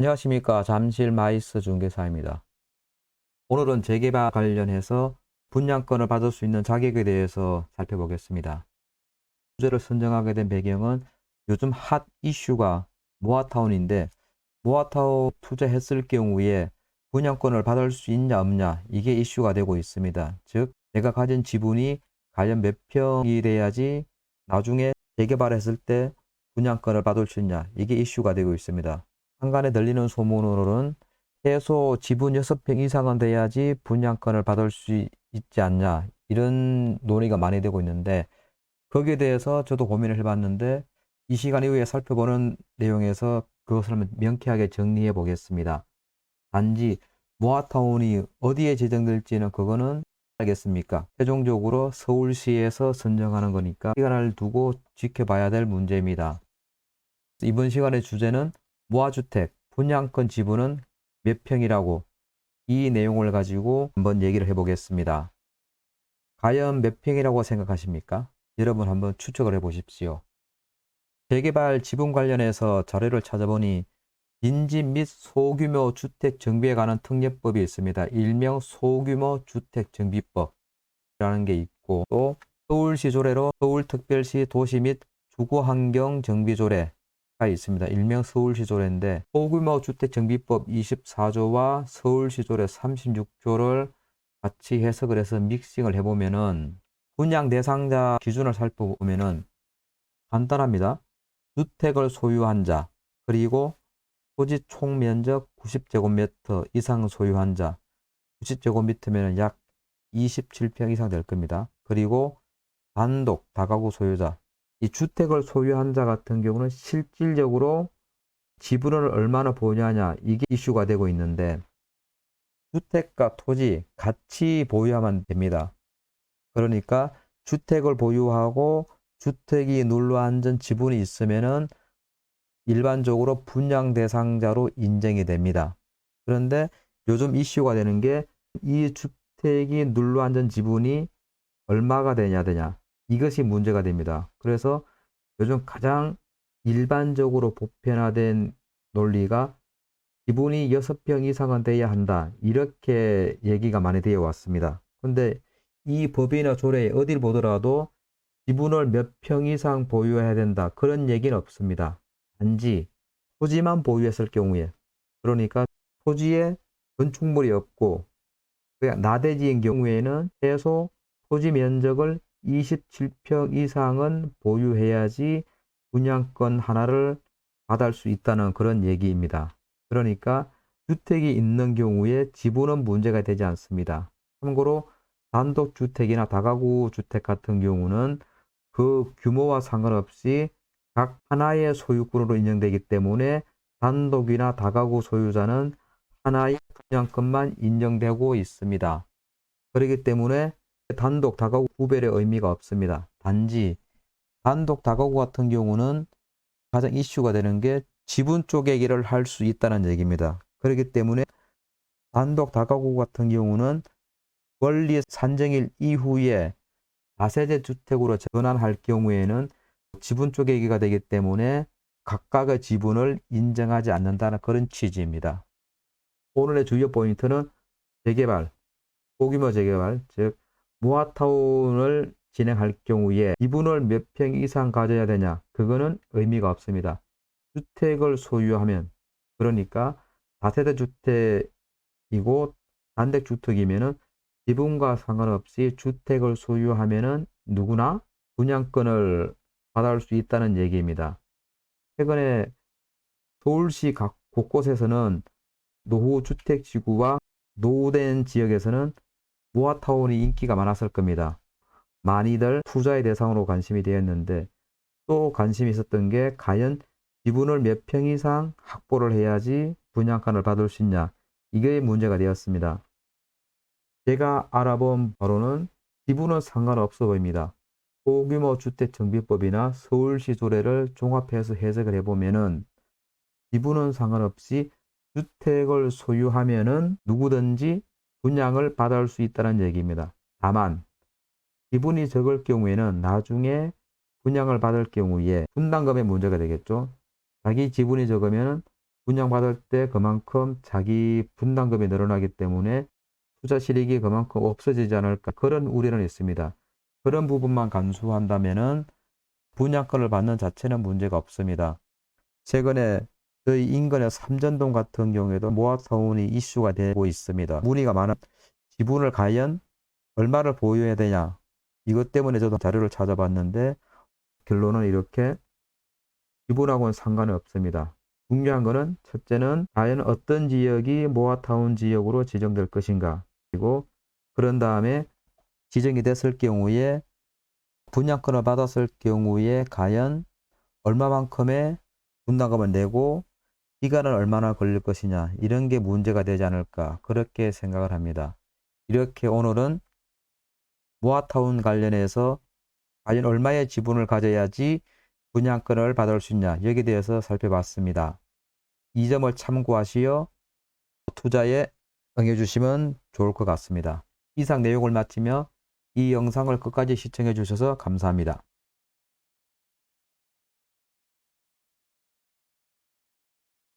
안녕하십니까. 잠실 마이스 중개사입니다. 오늘은 재개발 관련해서 분양권을 받을 수 있는 자격에 대해서 살펴보겠습니다. 주제를 선정하게 된 배경은 요즘 핫 이슈가 모아타운인데, 모아타운 투자했을 경우에 분양권을 받을 수 있냐 없냐, 이게 이슈가 되고 있습니다. 즉 내가 가진 지분이 과연 몇 평이 돼야지 나중에 재개발했을 때 분양권을 받을 수 있냐, 이게 이슈가 되고 있습니다. 한간에 들리는 소문으로는 최소 지분 6평 이상은 돼야지 분양권을 받을 수 있지 않냐, 이런 논의가 많이 되고 있는데, 거기에 대해서 저도 고민을 해봤는데 이 시간 이후에 살펴보는 내용에서 그것을 명쾌하게 정리해 보겠습니다. 단지 모아타운이 어디에 지정될지는 그거는 알겠습니까? 최종적으로 서울시에서 선정하는 거니까 시간을 두고 지켜봐야 될 문제입니다. 이번 시간의 주제는 모아주택 분양권 지분은 몇 평이라고, 이 내용을 가지고 한번 얘기를 해보겠습니다. 과연 몇 평이라고 생각하십니까? 여러분 한번 추측을 해 보십시오. 재개발 지분 관련해서 자료를 찾아보니 빈집 및 소규모 주택 정비에 관한 특례법이 있습니다. 일명 소규모 주택 정비법이라는 게 있고, 또 서울시 조례로 서울특별시 도시 및 주거환경 정비조례가 있습니다. 일명 서울시 조례인데, 소규모 주택 정비법 24조와 서울시 조례 36조를 같이 해석을 해서 믹싱을 해보면은 분양 대상자 기준을 살펴보면은 간단합니다. 주택을 소유한 자, 그리고 토지 총 면적 90제곱미터 이상 소유한 자, 90제곱미터면 약 27평 이상 될 겁니다. 그리고 단독 다가구 소유자, 이 주택을 소유한 자 같은 경우는 실질적으로 지분을 얼마나 보유하냐, 이게 이슈가 되고 있는데, 주택과 토지 같이 보유하면 됩니다. 그러니까 주택을 보유하고 주택이 눌러앉은 지분이 있으면은 일반적으로 분양 대상자로 인정이 됩니다. 그런데 요즘 이슈가 되는 게 이 주택이 눌러앉은 지분이 얼마가 되냐 이것이 문제가 됩니다. 그래서 요즘 가장 일반적으로 보편화된 논리가 지분이 6평 이상은 돼야 한다, 이렇게 얘기가 많이 되어 왔습니다. 근데 이 법이나 조례에 어딜 보더라도 지분을 몇 평 이상 보유해야 된다, 그런 얘기는 없습니다. 단지 토지만 보유했을 경우에, 그러니까 토지에 건축물이 없고 그냥 나대지인 경우에는 최소 토지 면적을 27평 이상은 보유해야지 분양권 하나를 받을 수 있다는 그런 얘기입니다. 그러니까 주택이 있는 경우에 지분은 문제가 되지 않습니다. 참고로 단독주택이나 다가구 주택 같은 경우는 그 규모와 상관없이 각 하나의 소유권으로 인정되기 때문에 단독이나 다가구 소유자는 하나의 분양권만 인정되고 있습니다. 그렇기 때문에 단독 다가구 구별의 의미가 없습니다. 단지 단독 다가구 같은 경우는 가장 이슈가 되는 게 지분 쪼개기를 할 수 있다는 얘기입니다. 그렇기 때문에 단독 다가구 같은 경우는 권리 산정일 이후에 다세대 주택으로 전환할 경우에는 지분 쪼개기가 되기 때문에 각각의 지분을 인정하지 않는다는 그런 취지입니다. 오늘의 주요 포인트는 재개발, 소규모 재개발, 즉 모아타운을 진행할 경우에 지분을 몇 평 이상 가져야 되냐, 그거는 의미가 없습니다. 주택을 소유하면, 그러니까 다세대 주택이고 단독주택이면은 지분과 상관없이 주택을 소유하면은 누구나 분양권을 받을 수 있다는 얘기입니다. 최근에 서울시 각 곳곳에서는 노후 주택지구와 노후된 지역에서는 모아타운이 인기가 많았을 겁니다. 많이들 투자의 대상으로 관심이 되었는데, 또 관심이 있었던 게 과연 지분을 몇 평 이상 확보를 해야지 분양권을 받을 수 있냐, 이게 문제가 되었습니다. 제가 알아본 바로는 지분은 상관없어 보입니다. 소규모 주택 정비법이나 서울시 조례를 종합해서 해석을 해보면은 지분은 상관없이 주택을 소유하면은 누구든지 분양을 받을 수 있다는 얘기입니다. 다만 지분이 적을 경우에는 나중에 분양을 받을 경우에 분담금의 문제가 되겠죠. 자기 지분이 적으면 분양받을 때 그만큼 자기 분담금이 늘어나기 때문에 투자 실익이 그만큼 없어지지 않을까, 그런 우려는 있습니다. 그런 부분만 감수한다면은 분양권을 받는 자체는 문제가 없습니다. 최근에 저희 인근의 삼전동 같은 경우에도 모아타운이 이슈가 되고 있습니다. 문의가 많아 지분을 과연 얼마를 보유해야 되냐, 이것 때문에 저도 자료를 찾아봤는데 결론은 이렇게 지분하고는 상관이 없습니다. 중요한 거는 첫째는 과연 어떤 지역이 모아타운 지역으로 지정될 것인가, 그리고 그런 다음에 지정이 됐을 경우에 분양권을 받았을 경우에 과연 얼마만큼의 분담금을 내고 기간은 얼마나 걸릴 것이냐, 이런 게 문제가 되지 않을까, 그렇게 생각을 합니다. 이렇게 오늘은 모아타운 관련해서 과연 얼마의 지분을 가져야지 분양권을 받을 수 있냐, 여기에 대해서 살펴봤습니다. 이 점을 참고하시어 투자에 응해주시면 좋을 것 같습니다. 이상 내용을 마치며 이 영상을 끝까지 시청해 주셔서 감사합니다.